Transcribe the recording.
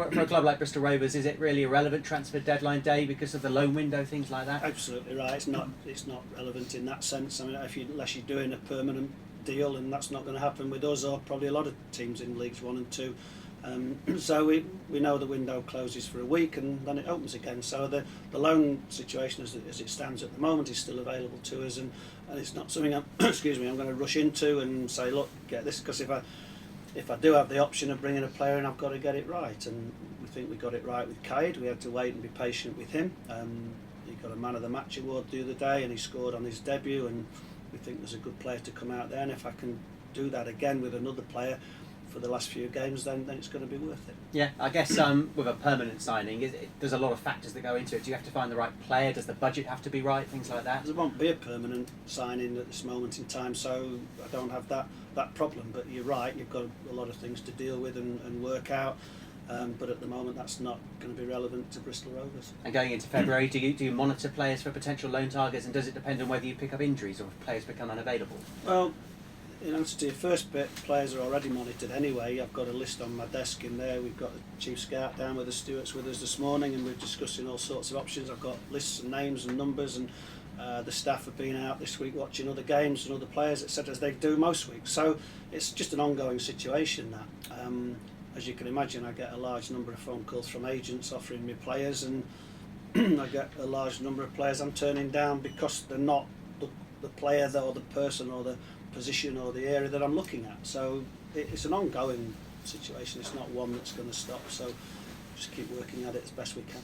for a club like Bristol Rovers, is it really a relevant transfer deadline day because of the loan window, things like that? Absolutely right. It's not relevant in that sense. I mean, unless you're doing a permanent deal, and that's not going to happen with us or probably a lot of teams in Leagues 1 and 2. So we know the window closes for a week and then it opens again. So the loan situation as it stands at the moment is still available to us, and it's not something I'm I'm going to rush into and say, look, get this, because if I do have the option of bringing a player in, I've got to get it right. And we think we got it right with Cade. We had to wait and be patient with him. He got a Man of the Match award the other day and he scored on his debut, and we think there's a good player to come out there. And if I can do that again with another player for the last few games, then it's going to be worth it. Yeah, I guess with a permanent signing, there's a lot of factors that go into it. Do you have to find the right player? Does the budget have to be right? Things like that? There won't be a permanent signing at this moment in time, so I don't have that problem. But you're right, you've got a lot of things to deal with and work out. But at the moment, that's not going to be relevant to Bristol Rovers. And going into February, do you monitor players for potential loan targets, and does it depend on whether you pick up injuries or if players become unavailable? Well, in answer to your first bit, players are already monitored anyway. I've got a list on my desk in there. We've got the Chief Scout down with the Stewarts with us this morning, and we're discussing all sorts of options. I've got lists and names and numbers, and the staff have been out this week watching other games and other players, etc., as they do most weeks. So it's just an ongoing situation that. As you can imagine, I get a large number of phone calls from agents offering me players, and I get a large number of players I'm turning down because they're not the player or the person or the position or the area that I'm looking at. So it's an ongoing situation. It's not one that's going to stop. So just keep working at it as best we can.